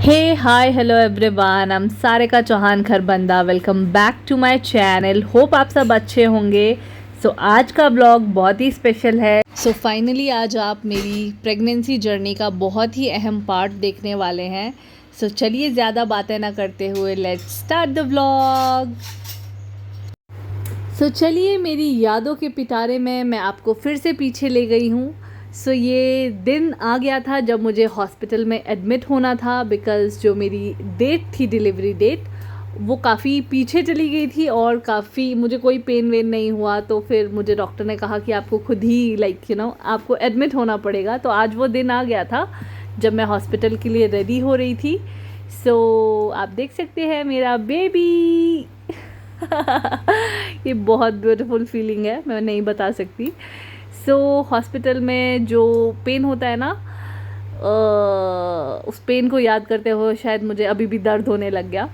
Hey hi hello everyone, I'm Sarika Chauhan Kharbanda. Welcome back to my channel. Hope आप सब अच्छे होंगे। आज का ब्लॉग बहुत ही स्पेशल है। फाइनली आज आप मेरी प्रेगनेंसी जर्नी का बहुत ही अहम पार्ट देखने वाले हैं। चलिए ज़्यादा बातें ना करते हुए लेट्स स्टार्ट द ब्लॉग। चलिए मेरी यादों के पिटारे में मैं आपको फिर से पीछे ले गई हूँ। ये दिन आ गया था जब मुझे हॉस्पिटल में एडमिट होना था, बिकॉज़ जो मेरी डेट थी, डिलीवरी डेट, वो काफ़ी पीछे चली गई थी और काफ़ी मुझे कोई पेन वेन नहीं हुआ। तो फिर मुझे डॉक्टर ने कहा कि आपको खुद ही आपको एडमिट होना पड़ेगा। तो आज वो दिन आ गया था जब मैं हॉस्पिटल के लिए रेडी हो रही थी। आप देख सकते हैं मेरा बेबी। ये बहुत ब्यूटीफुल फीलिंग है, मैं नहीं बता सकती। हॉस्पिटल में जो पेन होता है ना, उस पेन को याद करते हुए शायद मुझे अभी भी दर्द होने लग गया।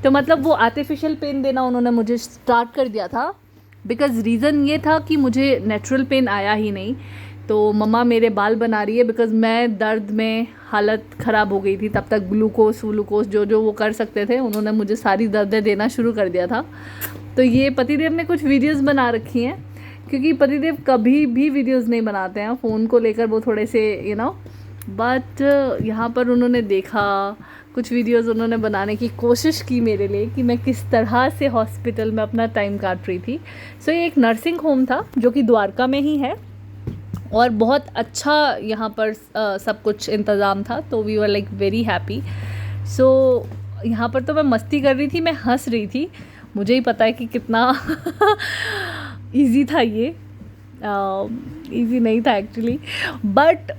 तो मतलब वो आर्टिफिशियल पेन देना उन्होंने मुझे स्टार्ट कर दिया था, बिकॉज़ रीज़न ये था कि मुझे नेचुरल पेन आया ही नहीं। तो मम्मा मेरे बाल बना रही है, बिकॉज़ मैं दर्द में हालत ख़राब हो गई थी। तब तक ग्लूकोज जो जो वो कर सकते थे, उन्होंने मुझे सारी दर्दें देना शुरू कर दिया था। तो ये पतिदेव ने कुछ वीडियोस बना रखी हैं, क्योंकि पतिदेव कभी भी वीडियोस नहीं बनाते हैं फ़ोन को लेकर। वो थोड़े से बट यहाँ पर उन्होंने देखा, कुछ वीडियोस उन्होंने बनाने की कोशिश की मेरे लिए कि मैं किस तरह से हॉस्पिटल में अपना टाइम काट रही थी। ये एक नर्सिंग होम था जो कि द्वारका में ही है, और बहुत अच्छा यहाँ पर सब कुछ इंतज़ाम था। तो we were like very happy. यहाँ पर तो मैं मस्ती कर रही थी, मैं हंस रही थी। मुझे ही पता है कि कितना इजी था ये। इजी नहीं था एक्चुअली, बट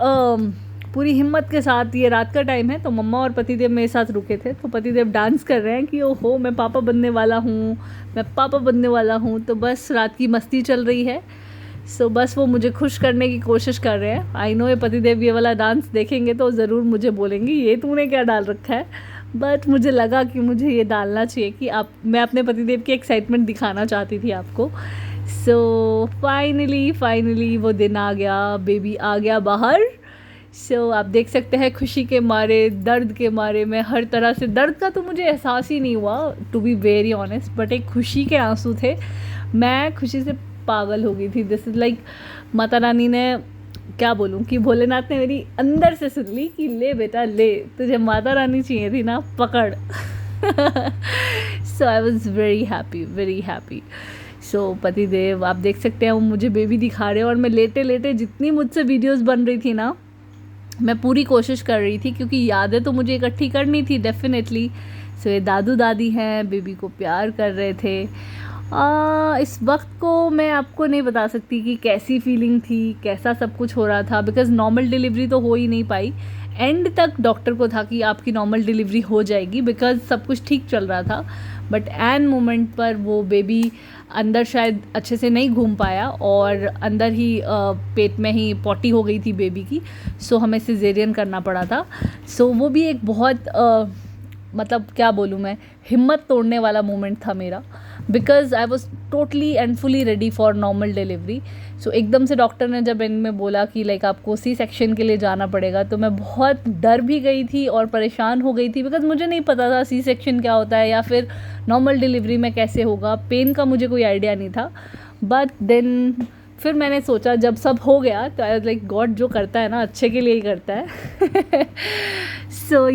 पूरी हिम्मत के साथ। ये रात का टाइम है, तो मम्मा और पतिदेव मेरे साथ रुके थे। तो पतिदेव डांस कर रहे हैं कि ओहो मैं पापा बनने वाला हूँ, मैं पापा बनने वाला हूँ। तो बस रात की मस्ती चल रही है। बस वो मुझे खुश करने की कोशिश कर रहे हैं। आई नो ये पतिदेव ये वाला डांस देखेंगे तो ज़रूर मुझे बोलेंगे ये तूने क्या डाल रखा है। बट मुझे लगा कि मुझे ये डालना चाहिए कि मैं अपने पतिदेव की एक्साइटमेंट दिखाना चाहती थी आपको। फाइनली वो दिन आ गया, बेबी आ गया बाहर। आप देख सकते हैं खुशी के मारे, दर्द के मारे, मैं हर तरह से, दर्द का तो मुझे एहसास ही नहीं हुआ to be very honest, but एक खुशी के आंसू थे। मैं खुशी से पागल हो गई थी। This is like Mata Rani ने, क्या बोलूँ, कि भोलेनाथ ने मेरी अंदर से सुन ली कि ले बेटा ले, तुझे माता रानी चाहिए थी ना, पकड़। I was very happy. पतिदेव आप देख सकते हैं वो मुझे बेबी दिखा रहे हैं, और मैं लेटे लेटे जितनी मुझसे वीडियोस बन रही थी ना, मैं पूरी कोशिश कर रही थी, क्योंकि यादें तो मुझे इकट्ठी करनी थी डेफिनेटली। ये दादू दादी हैं, बेबी को प्यार कर रहे थे। इस वक्त को मैं आपको नहीं बता सकती कि कैसी फीलिंग थी, कैसा सब कुछ हो रहा था, बिकॉज़ नॉर्मल डिलीवरी तो हो ही नहीं पाई। एंड तक डॉक्टर को था कि आपकी नॉर्मल डिलीवरी हो जाएगी, बिकॉज़ सब कुछ ठीक चल रहा था। बट एन मोमेंट पर वो बेबी अंदर शायद अच्छे से नहीं घूम पाया, और अंदर ही पेट में ही पॉटी हो गई थी बेबी की। हमें सिजेरियन करना पड़ा था। वो भी एक बहुत मतलब क्या बोलूँ मैं, हिम्मत तोड़ने वाला मोमेंट था मेरा, because I was totally and fully ready for normal delivery. एकदम से डॉक्टर ने जब एंड में बोला कि लाइक आपको सी सेक्शन के लिए जाना पड़ेगा, तो मैं बहुत डर भी गई थी और परेशान हो गई थी, बिकॉज़ मुझे नहीं पता था सी सेक्शन क्या होता है या फिर नॉर्मल डिलीवरी में कैसे होगा। पेन का मुझे कोई आइडिया नहीं था। बट देन फिर मैंने सोचा, जब सब हो गया तो आई वाज लाइक गॉड जो करता है ना अच्छे के लिए ही करता है।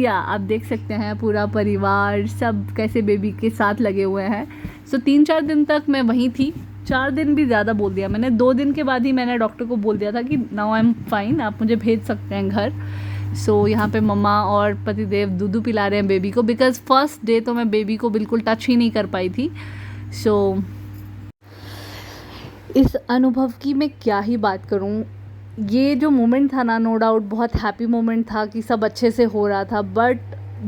आप देख सकते हैं पूरा परिवार सब कैसे बेबी के साथ लगे हुए हैं। 3-4 दिन तक मैं वहीं थी। 4 दिन भी ज़्यादा बोल दिया मैंने। 2 दिन के बाद ही मैंने डॉक्टर को बोल दिया था कि नाउ आई एम फाइन, आप मुझे भेज सकते हैं घर। यहाँ पे मम्मा और पतिदेव दूध पिला रहे हैं बेबी को, बिकॉज़ फर्स्ट डे तो मैं बेबी को बिल्कुल टच ही नहीं कर पाई थी। इस अनुभव की मैं क्या ही बात करूं। ये जो मोमेंट था ना, नो डाउट बहुत हैप्पी मोमेंट था कि सब अच्छे से हो रहा था। बट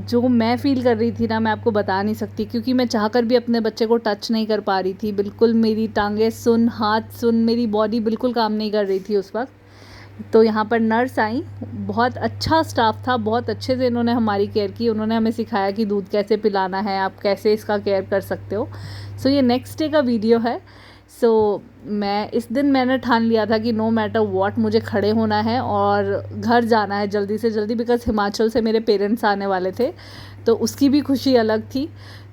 जो मैं फ़ील कर रही थी ना, मैं आपको बता नहीं सकती, क्योंकि मैं चाहकर भी अपने बच्चे को टच नहीं कर पा रही थी। बिल्कुल मेरी टांगें सुन, हाथ सुन, मेरी बॉडी बिल्कुल काम नहीं कर रही थी उस वक्त। तो यहाँ पर नर्स आई, बहुत अच्छा स्टाफ था, बहुत अच्छे से इन्होंने हमारी केयर की। उन्होंने हमें सिखाया कि दूध कैसे पिलाना है, आप कैसे इसका केयर कर सकते हो। ये नेक्स्ट डे का वीडियो है। मैं इस दिन मैंने ठान लिया था कि नो मैटर व्हाट मुझे खड़े होना है और घर जाना है जल्दी से जल्दी, बिकॉज़ हिमाचल से मेरे पेरेंट्स आने वाले थे, तो उसकी भी खुशी अलग थी।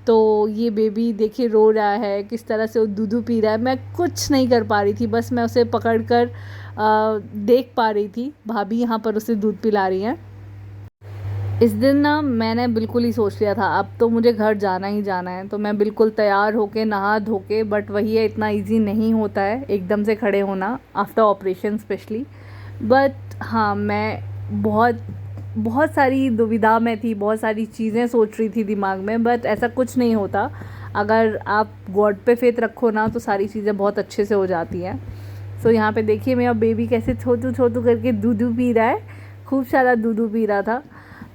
तो ये बेबी देखिए रो रहा है, किस तरह से वो दूध पी रहा है, मैं कुछ नहीं कर पा रही थी, बस मैं उसे पकड़ कर देख पा रही थी। भाभी यहाँ पर उसे दूध पिला रही हैं। इस दिन ना मैंने बिल्कुल ही सोच लिया था अब तो मुझे घर जाना ही जाना है, तो मैं बिल्कुल तैयार होके नहा धो के, बट वही है इतना इजी नहीं होता है एकदम से खड़े होना आफ्टर ऑपरेशन स्पेशली। बट हाँ, मैं बहुत बहुत सारी दुविधा में थी, बहुत सारी चीज़ें सोच रही थी दिमाग में, बट ऐसा कुछ नहीं होता। अगर आप गॉड पे फेथ रखो ना तो सारी चीज़ें बहुत अच्छे से हो जाती हैं। सो यहाँ पे देखिए मेरा बेबी कैसे छोटू छोटू करके दूध पी रहा है, खूब सारा दूध पी रहा था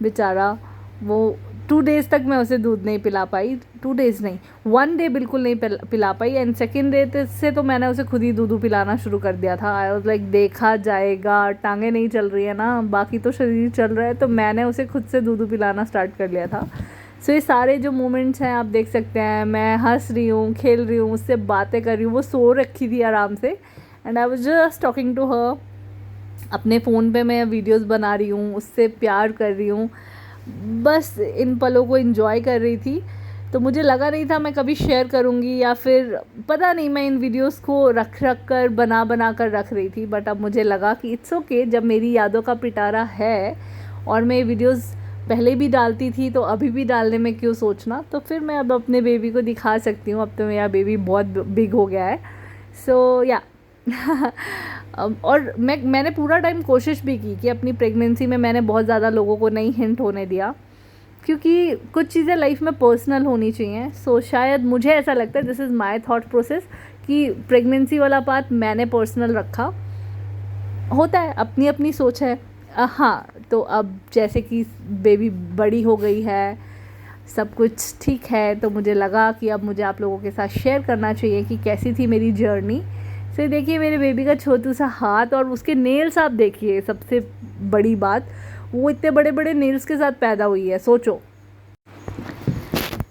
बेचारा। वो 2 डेज़ तक मैं उसे दूध नहीं पिला पाई, 2 डेज़ नहीं, 1 डे बिल्कुल नहीं पिला पाई, एंड सेकेंड डे से तो मैंने उसे खुद ही दूध पिलाना शुरू कर दिया था। आई वाज लाइक देखा जाएगा, टांगें नहीं चल रही है ना, बाकी तो शरीर चल रहा है, तो मैंने उसे खुद से दूध पिलाना स्टार्ट कर लिया था। सो ये सारे जो मोमेंट्स हैं आप देख सकते हैं, मैं हंस रही हूँ, खेल रही हूँ, उससे बातें कर रही हूँ, वो सो रखी थी आराम से, and I was just talking to her. अपने फ़ोन पे मैं वीडियोस बना रही हूँ, उससे प्यार कर रही हूँ, बस इन पलों को एंजॉय कर रही थी। तो मुझे लगा नहीं था मैं कभी शेयर करूँगी, या फिर पता नहीं मैं इन वीडियोस को रख कर बना कर रख रही थी, बट अब मुझे लगा कि इट्स ओके, जब मेरी यादों का पिटारा है और मैं वीडियोस पहले भी डालती थी तो अभी भी डालने में क्यों सोचना, तो फिर मैं अब अपने बेबी को दिखा सकती हूँ। अब तो मेरा बेबी बहुत बिग हो गया है। सो या और मैंने पूरा टाइम कोशिश भी की कि अपनी प्रेगनेंसी में मैंने बहुत ज़्यादा लोगों को नहीं हिंट होने दिया, क्योंकि कुछ चीज़ें लाइफ में पर्सनल होनी चाहिए। सो शायद मुझे ऐसा लगता है, this is my thought process, कि प्रेगनेंसी वाला पार्ट मैंने पर्सनल रखा। होता है, अपनी अपनी सोच है। हाँ, तो अब जैसे कि बेबी बड़ी हो गई है, सब कुछ ठीक है, तो मुझे लगा कि अब मुझे आप लोगों के साथ शेयर करना चाहिए कि कैसी थी मेरी जर्नी। तो देखिए मेरे बेबी का छोटू सा हाथ और उसके नेल्स आप देखिए, सबसे बड़ी बात वो इतने बड़े बड़े नेल्स के साथ पैदा हुई है, सोचो।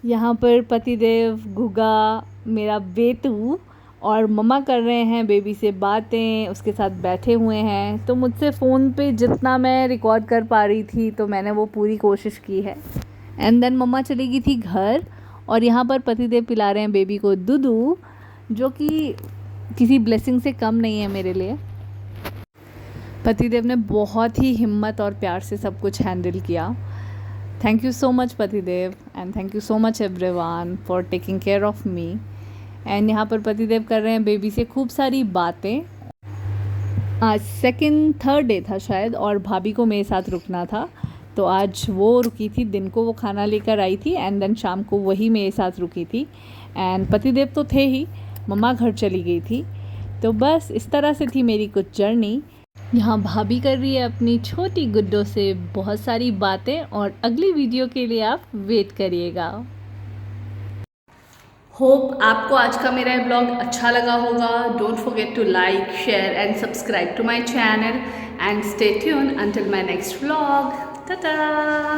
यहाँ पर पतिदेव, गुगा, मेरा बेटू और मम्मा कर रहे हैं बेबी से बातें, उसके साथ बैठे हुए हैं। तो मुझसे फ़ोन पे जितना मैं रिकॉर्ड कर पा रही थी तो मैंने वो पूरी कोशिश की है। एंड देन मम्मा चली गई थी घर, और यहाँ पर पतिदेव पिला रहे हैं बेबी को दूधू, जो कि किसी ब्लेसिंग से कम नहीं है मेरे लिए। पतिदेव ने बहुत ही हिम्मत और प्यार से सब कुछ हैंडल किया। थैंक यू सो मच पतिदेव, and thank you so much everyone for taking care of me. And यहाँ पर पतिदेव कर रहे हैं बेबी से खूब सारी बातें। आज सेकंड थर्ड डे था शायद, और भाभी को मेरे साथ रुकना था, तो आज वो रुकी थी, दिन को वो खाना लेकर आई थी, एंड देन शाम को वही मेरे साथ रुकी थी। एंड पतिदेव तो थे ही, मम्मा घर चली गई थी। तो बस इस तरह से थी मेरी कुछ जर्नी। यहाँ भाभी कर रही है अपनी छोटी गुड्डों से बहुत सारी बातें, और अगली वीडियो के लिए आप वेट करिएगा। होप आपको आज का मेरा ब्लॉग अच्छा लगा होगा। Don't forget to like, share and subscribe to my channel, and stay tune until my next vlog. Tata.